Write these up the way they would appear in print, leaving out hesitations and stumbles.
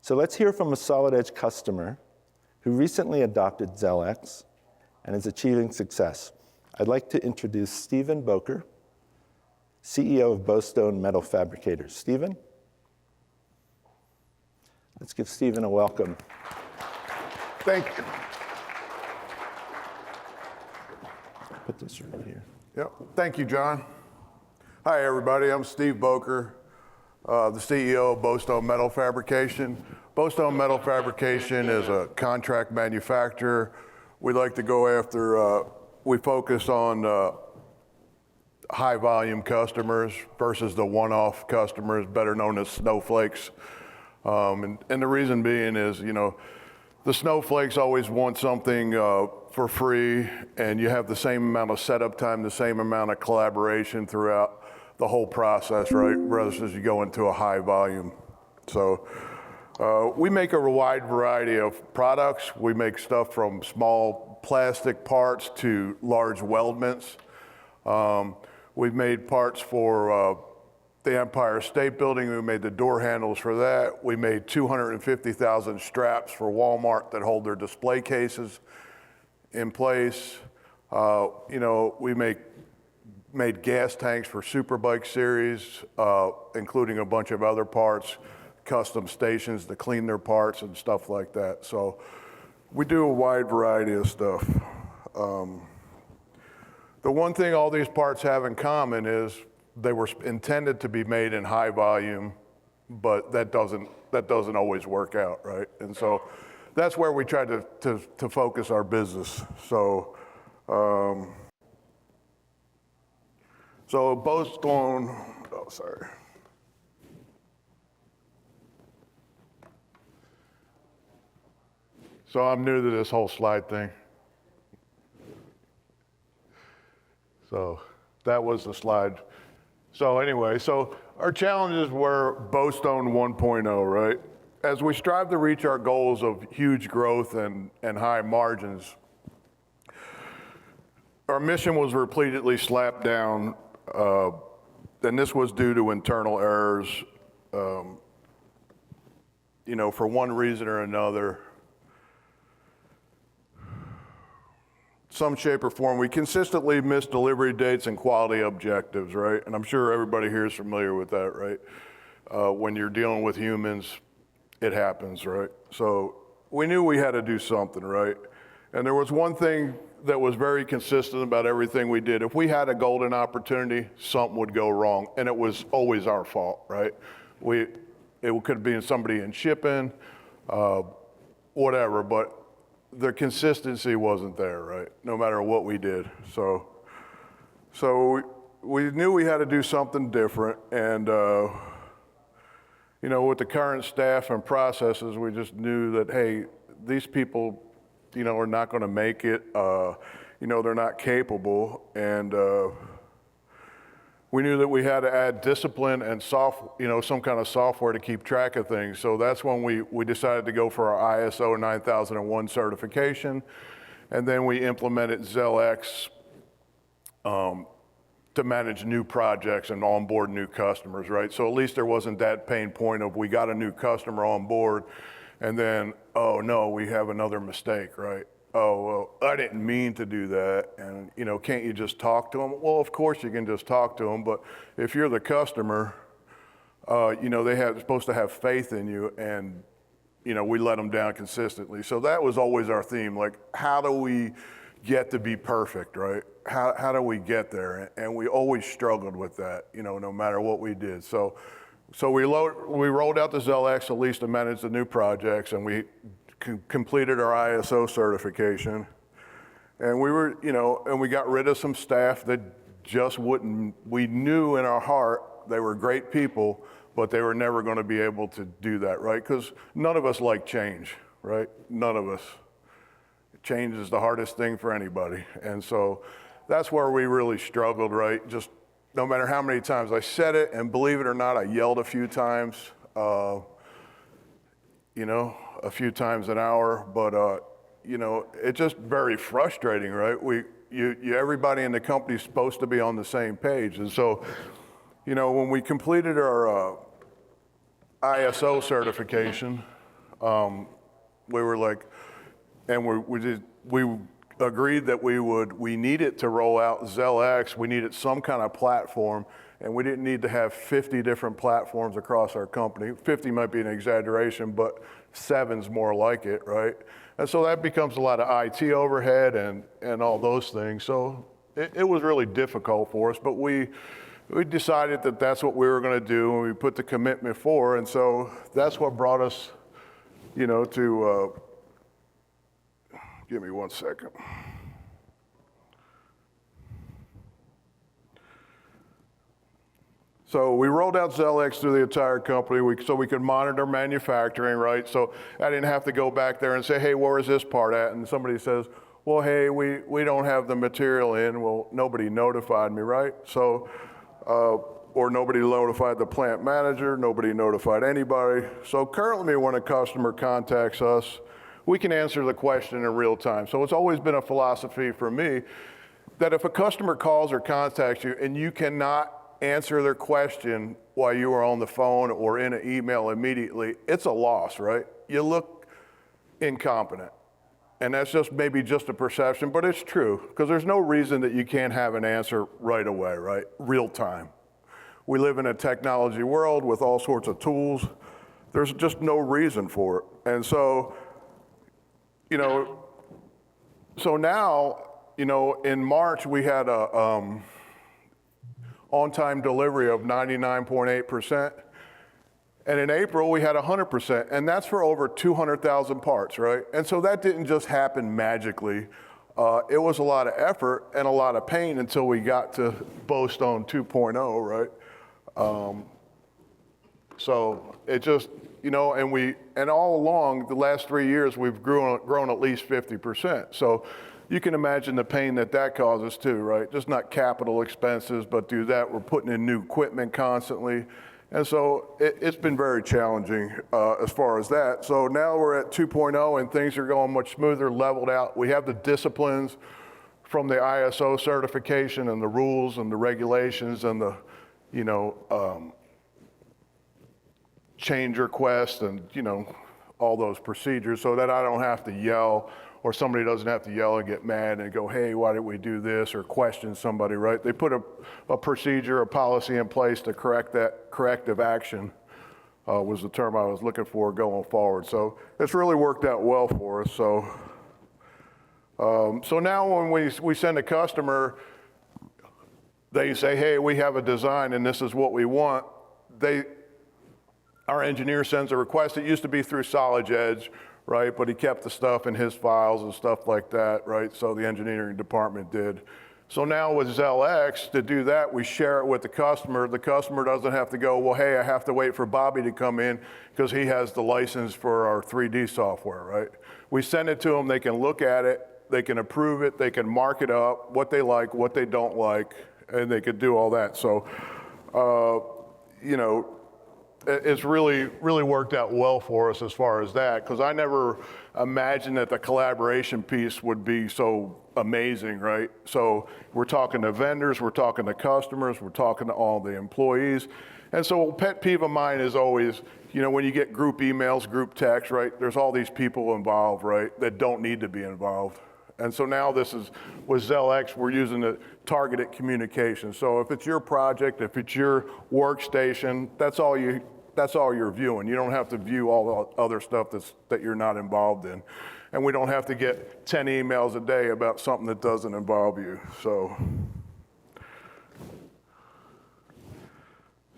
So let's hear from a Solid Edge customer who recently adopted ZelX and is achieving success. I'd like to introduce Stephen Boker, CEO of Bowstone Metal Fabricators. Stephen? Let's give Stephen a welcome. Thank you. Put this right here. Yep. Thank you, John. Hi, everybody. I'm Steve Boker, the CEO of Bowstone Metal Fabrication. Bowstone Metal Fabrication is a contract manufacturer. We like to go after, we focus on high volume customers versus the one-off customers, better known as snowflakes. And the reason being is, the snowflakes always want something for free, and you have the same amount of setup time, the same amount of collaboration throughout the whole process, right? Versus you go into a high volume. So we make a wide variety of products. We make stuff from small plastic parts to large weldments. We've made parts for the Empire State Building. We made the door handles for that. We made 250,000 straps for Walmart that hold their display cases in place. We made gas tanks for Superbike series, including a bunch of other parts, custom stations to clean their parts and stuff like that. So we do a wide variety of stuff. The one thing all these parts have in common is they were intended to be made in high volume, but that doesn't always work out, right? And so that's where we try to focus our business. So Bowstone, So I'm new to this whole slide thing. So that was the slide. So anyway, so our challenges were Bowstone 1.0, right? As we strive to reach our goals of huge growth and high margins, our mission was repeatedly slapped down, and this was due to internal errors, for one reason or another. Some shape or form, we consistently miss delivery dates and quality objectives, right? And I'm sure everybody here is familiar with that, right? When you're dealing with humans, it happens, right? So we knew we had to do something, right? And there was one thing that was very consistent about everything we did. If we had a golden opportunity, something would go wrong, and it was always our fault, right? It could have been somebody in shipping, whatever, but the consistency wasn't there, right? No matter what we did. So we knew we had to do something different, and with the current staff and processes, we just knew that, hey, these people, are not going to make it. They're not capable, and we knew that we had to add discipline and some kind of software to keep track of things. So that's when we decided to go for our ISO 9001 certification, and then we implemented ZelX to manage new projects and onboard new customers, right? So at least there wasn't that pain point of we got a new customer on board, and then, oh no, we have another mistake, right? Oh, well, I didn't mean to do that, and can't you just talk to them? Well, of course you can just talk to them, but if you're the customer, they're supposed to have faith in you, and we let them down consistently. So that was always our theme, like how do we get to be perfect, right? How do we get there? And we always struggled with that, no matter what we did. So we rolled out the ZelX at least to manage the new projects, and we completed our ISO certification, and we got rid of some staff that just wouldn't. We knew in our heart they were great people, but they were never going to be able to do that, right? Because none of us like change, right? None of us. Change is the hardest thing for anybody, and so that's where we really struggled, right? Just no matter how many times I said it, and believe it or not, I yelled a few times. A few times an hour, but it's just very frustrating, right? Everybody in the company is supposed to be on the same page, and so, when we completed our ISO certification, We were like, and we agreed that we needed to roll out ZelX. We needed some kind of platform, and we didn't need to have 50 different platforms across our company. 50 might be an exaggeration, but 7's more like it, right? And so that becomes a lot of IT overhead and all those things. So it was really difficult for us, but we decided that that's what we were going to do, and we put the commitment forward. And so that's what brought us, to, give me 1 second. So we rolled out ZelX through the entire company so we could monitor manufacturing, right? So I didn't have to go back there and say, hey, where is this part at? And somebody says, well, hey, we don't have the material in. Well, nobody notified me, right? So, or nobody notified the plant manager, nobody notified anybody. So currently when a customer contacts us, we can answer the question in real time. So it's always been a philosophy for me that if a customer calls or contacts you and you cannot answer their question while you are on the phone or in an email immediately, it's a loss, right? You look incompetent. And that's maybe just a perception, but it's true, because there's no reason that you can't have an answer right away, right? Real time. We live in a technology world with all sorts of tools. There's just no reason for it. And so, so now, in March we had a on-time delivery of 99.8%. And in April, we had 100%, and that's for over 200,000 parts, right? And so that didn't just happen magically. It was a lot of effort and a lot of pain until we got to Bowstone 2.0, right? So it just, and all along, the last 3 years, we've grown at least 50%. So you can imagine the pain that causes too, right? Just not capital expenses, but do that. We're putting in new equipment constantly. And so it's been very challenging as far as that. So now we're at 2.0 and things are going much smoother, leveled out. We have the disciplines from the ISO certification and the rules and the regulations and the, change requests and, all those procedures so that I don't have to yell, or somebody doesn't have to yell and get mad and go, hey, why did we do this, or question somebody, right? They put a procedure, a policy in place to correct that. Corrective action was the term I was looking for going forward. So it's really worked out well for us. So, so now when we send a customer, they say, hey, we have a design and this is what we want. Our engineer sends a request. It used to be through Solid Edge, right? But he kept the stuff in his files and stuff like that, right? So the engineering department did. So now with ZelX, to do that, we share it with the customer. The customer doesn't have to go, well, hey, I have to wait for Bobby to come in because he has the license for our 3D software, right? We send it to them. They can look at it. They can approve it. They can mark it up, what they like, what they don't like, and they could do all that. So, it's really worked out well for us as far as that, because I never imagined that the collaboration piece would be so amazing, right? So we're talking to vendors, we're talking to customers, we're talking to all the employees. And so a pet peeve of mine is always, when you get group emails, group text, right? There's all these people involved, right, that don't need to be involved. And so now with ZelX, we're using the targeted communication. So if it's your project, if it's your workstation, that's all you're viewing. You don't have to view all the other stuff that you're not involved in. And we don't have to get 10 emails a day about something that doesn't involve you. So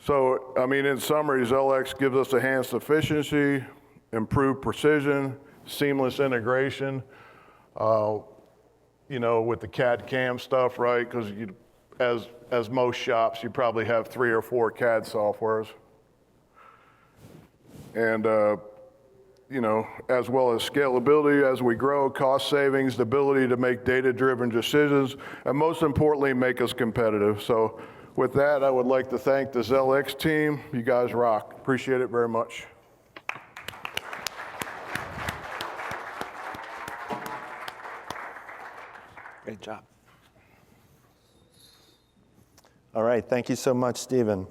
in summary, ZelX gives us enhanced efficiency, improved precision, seamless integration, with the CAD CAM stuff, right? Because as most shops, you probably have 3 or 4 CAD softwares. And, as well as scalability as we grow, cost savings, the ability to make data-driven decisions, and most importantly, make us competitive. So with that, I would like to thank the ZelX team. You guys rock. Appreciate it very much. Great job. All right, thank you so much, Stephen.